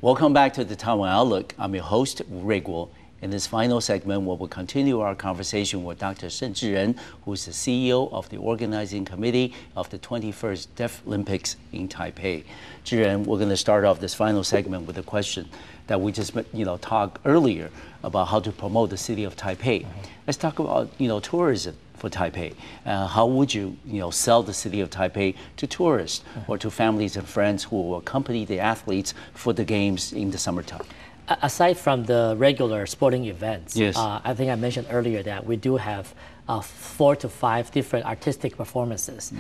Welcome back to the Taiwan Outlook. I'm your host, Ray Guo. In this final segment, we will continue our conversation with Dr. Sheng Deaflympics, who is the CEO of the organizing committee of the 21st Deaflympics in Taipei. Zhiren, we're going to start off this final segment with a question that we just talked earlier about how to promote the city of Taipei. Let's talk about tourism for Taipei. How would you sell the city of Taipei to tourists or to families and friends who will accompany the athletes for the games in the summertime? Aside from the regular sporting events, yes. I think I mentioned earlier that we do have 4 to 5 different artistic performances.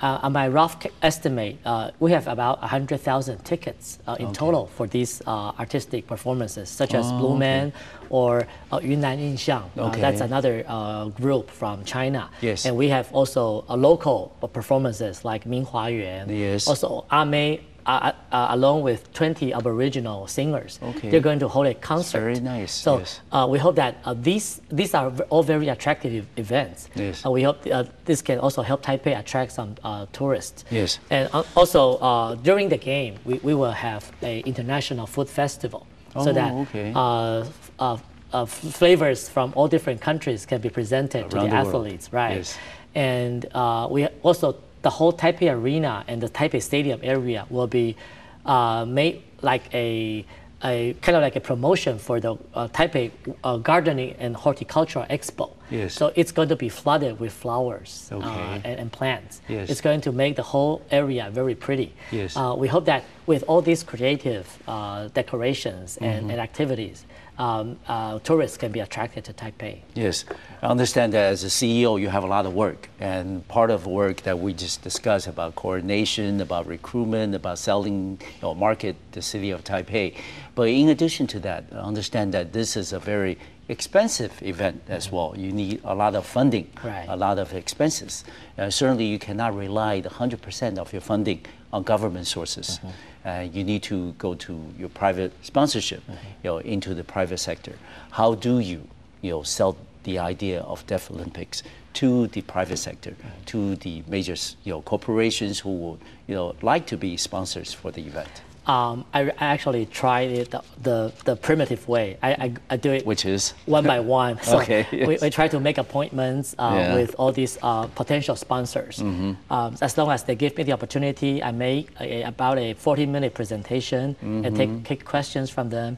On my rough estimate, we have about 100,000 tickets in total for these artistic performances, such as Blue Man or Yunnan Yinxiang. That's another group from China. Yes. And we have also local performances like Minghua Yuan, also Ame, along with 20 Aboriginal singers. They're going to hold a concert. Very nice. So we hope that these are all very attractive events. Yes. We hope this can also help Taipei attract some tourists. Yes. And also during the game, we will have an international food festival so that flavors from all different countries can be presented to the athletes. Right. Yes. And we also, the whole Taipei Arena and the Taipei Stadium area will be made like a kind of like a promotion for the Taipei Gardening and Horticultural Expo. Yes. So it's going to be flooded with flowers and plants. Yes. It's going to make the whole area very pretty. Yes. We hope that with all these creative decorations and activities, tourists can be attracted to Taipei. Yes, I understand that as a CEO, you have a lot of work, and part of the work that we just discussed about coordination, about recruitment, about selling, market the city of Taipei. But in addition to that, I understand that this is a very expensive event as well. You need a lot of funding, a lot of expenses. Certainly, you cannot rely 100% of your funding on government sources. You need to go to your private sponsorship, into the private sector. How do you, sell the idea of Deaflympics to the private sector, to the major, corporations who would, like to be sponsors for the event? I actually tried it the primitive way. I do it, which is one by one. So yes. we try to make appointments with all these potential sponsors. As long as they give me the opportunity, I make about a 40-minute presentation and take questions from them.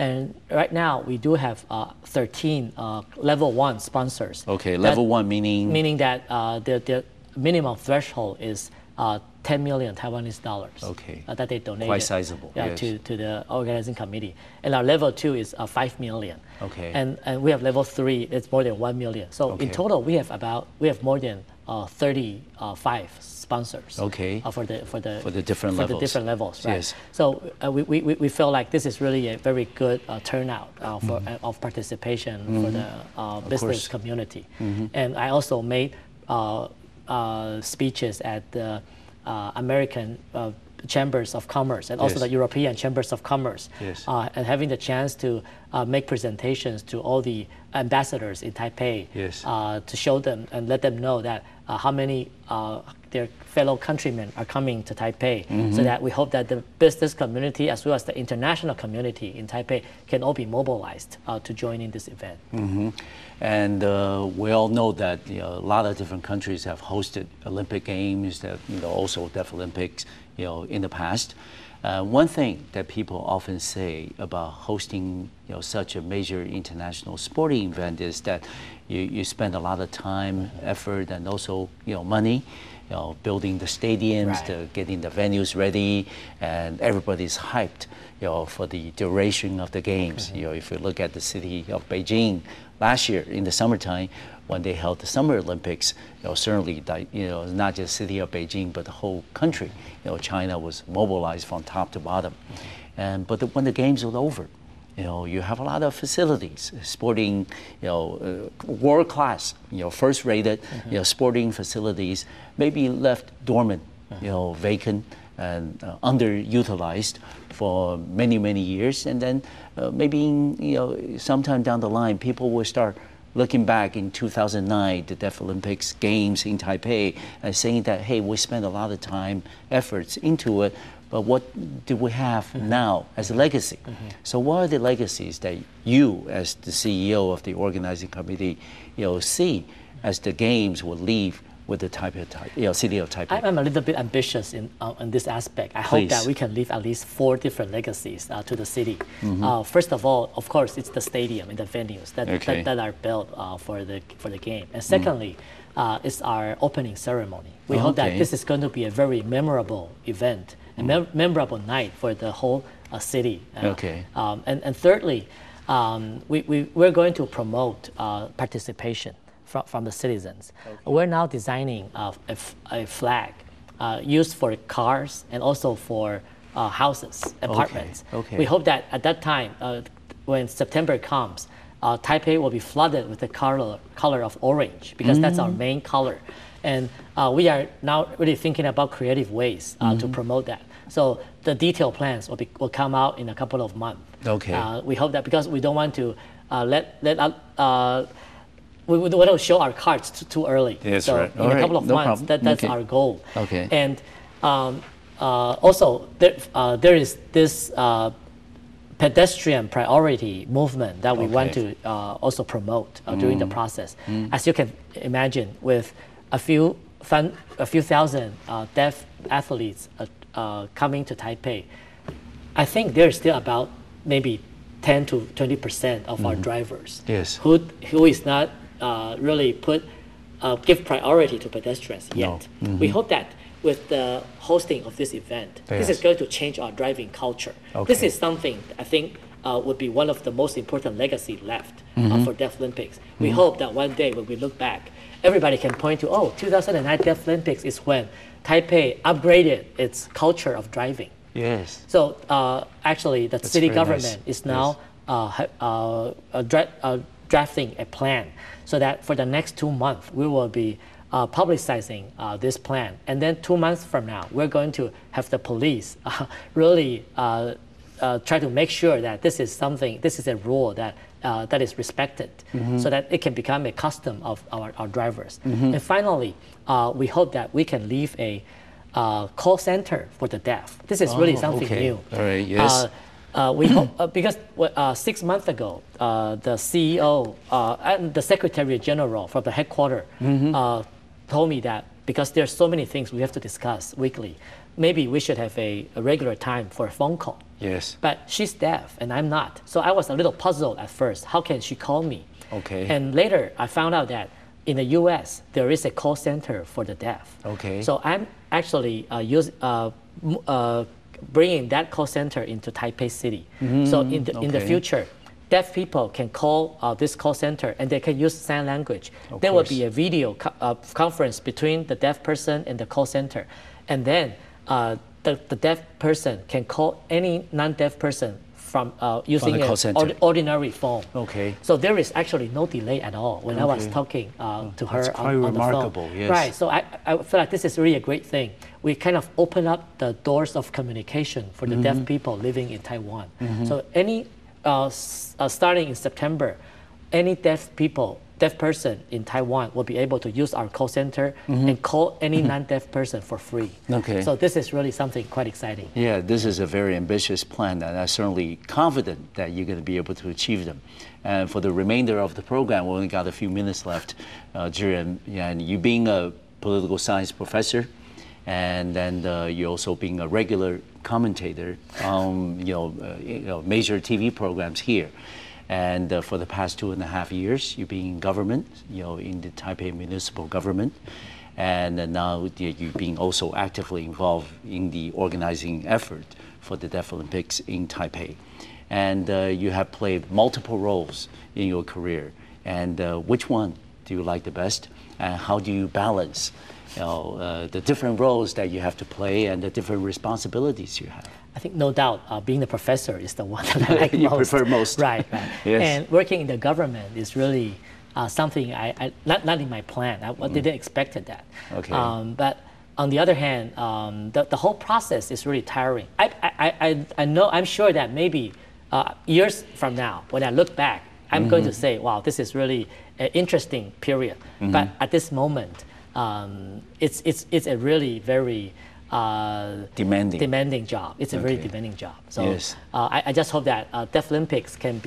And right now we do have 13 level 1 sponsors. Level 1 meaning? Meaning that the minimum threshold is 10 million Taiwanese dollars that they donated. Quite sizable. To the organizing committee. And our level 2 is 5 million. And we have level 3, it's more than 1 million. So in total, we have more than 35 sponsors for the different levels. Right? Yes. So we feel like this is really a very good turnout of participation for the business community. And I also made speeches at the American Chambers of Commerce and also the European Chambers of Commerce, and having the chance to make presentations to all the ambassadors in Taipei to show them and let them know that how many their fellow countrymen are coming to Taipei, so that we hope that the business community as well as the international community in Taipei can all be mobilized to join in this event. And we all know that a lot of different countries have hosted Olympic Games, that also Deaflympics, in the past. One thing that people often say about hosting such a major international sporting event is that you spend a lot of time, effort, and also money, building the stadiums, getting the venues ready, and everybody's hyped, for the duration of the games. If you look at the city of Beijing last year in the summertime, when they held the Summer Olympics, certainly, not just the city of Beijing, but the whole country, China was mobilized from top to bottom. But when the games were over, you have a lot of facilities, sporting, world class, first-rated, sporting facilities, maybe left dormant, vacant and underutilized for many, many years, and then maybe sometime down the line, people will start looking back in 2009, the Deaflympics Games in Taipei, and saying that, hey, we spent a lot of time, efforts into it, but what do we have now as a legacy? So what are the legacies that you, as the CEO of the organizing committee, see as the games will leave with the city of Taipei? I'm a little bit ambitious in this aspect. I hope that we can leave at least 4 different legacies to the city. First of all, of course, it's the stadium and the venues that are built for the game. And secondly, it's our opening ceremony. We hope that this is going to be a very memorable event, a memorable night for the whole city. And thirdly, we're going to promote participation from the citizens. We're now designing a flag used for cars and also for houses, apartments. We hope that at that time, when September comes, Taipei will be flooded with the color of orange, because that's our main color. And we are now really thinking about creative ways to promote that. So the detailed plans will come out in a couple of months. We hope that, because we don't want to we want to show our cards too early. So in a couple of months, that's our goal. And also, there is this pedestrian priority movement that we want to also promote during the process. As you can imagine, with a few thousand deaf athletes coming to Taipei, I think there's still about maybe 10 to 20% of our drivers who is not really give priority to pedestrians yet. We hope that with the hosting of this event, this is going to change our driving culture. This is something I think would be one of the most important legacy left for Deaflympics. We hope that one day when we look back, everybody can point to, 2009 Deaflympics is when Taipei upgraded its culture of driving. So actually, the city government is now drafting a plan, so that for the next 2 months, we will be publicizing this plan. And then 2 months from now, we're going to have the police really try to make sure that this is a rule that is respected, so that it can become a custom of our drivers. And finally, we hope that we can leave a call center for the deaf. This is really something new. We hope, because 6 months ago, the CEO and the Secretary General from the headquarters told me that because there's so many things we have to discuss weekly, maybe we should have a regular time for a phone call. But she's deaf and I'm not. So I was a little puzzled at first. How can she call me? And later I found out that in the US, there is a call center for the deaf. So I'm actually bringing that call center into Taipei City. So in the future, deaf people can call this call center and they can use sign language. There will be a video conference between the deaf person and the call center. And then the deaf person can call any non-deaf person from using an ordinary phone. So there is actually no delay at all when I was talking to her on the phone. Right, so I feel like this is really a great thing. We kind of open up the doors of communication for the deaf people living in Taiwan. So starting in September, any deaf person in Taiwan will be able to use our call center and call any non-deaf person for free. So this is really something quite exciting. Yeah, this is a very ambitious plan, and I'm certainly confident that you're going to be able to achieve them. And for the remainder of the program, we only got a few minutes left, Jiren, and you being a political science professor, and then you also being a regular commentator on major TV programs here. And for the past 2.5 years, you've been in government, in the Taipei municipal government, and now you've been also actively involved in the organizing effort for the Deaflympics in Taipei. And you have played multiple roles in your career. And which one do you like the best? And how do you balance the different roles that you have to play and the different responsibilities you have? I think no doubt being the professor is the one that I like you most. Prefer most. Right. And working in the government is really something not in my plan. I didn't expect that. But on the other hand, the whole process is really tiring. I'm sure that maybe years from now, when I look back, I'm going to say, wow, this is really an interesting period. But at this moment, it's a really very demanding job. It's a very demanding job. So yes. I just hope that Deaflympics can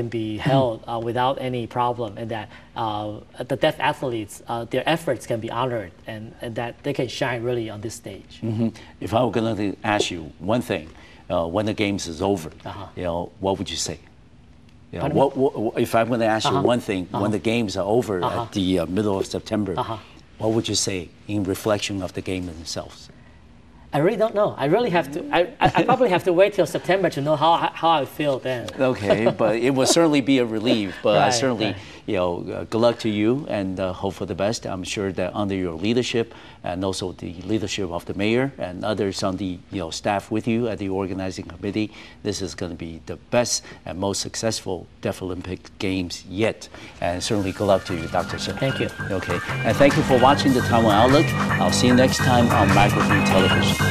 be held without any problem, and that the deaf athletes, their efforts can be honored, and that they can shine really on this stage. Mm-hmm. If I were going to ask you one thing, when the games is over, what would you say? If I'm going to ask you one thing, when the games are over at the middle of September, what would you say in reflection of the game themselves? I really don't know. I really have to. I probably have to wait till September to know how I feel then. Okay, but it will certainly be a relief. But I certainly, good luck to you, and hope for the best. I'm sure that under your leadership, and also the leadership of the mayor and others on the staff with you at the organizing committee, this is going to be the best and most successful Deaflympic Games yet. And certainly, good luck to you, Dr. Sheng. Thank you. Okay, and thank you for watching the Taiwan Outlook. I'll see you next time on Microfilm Television.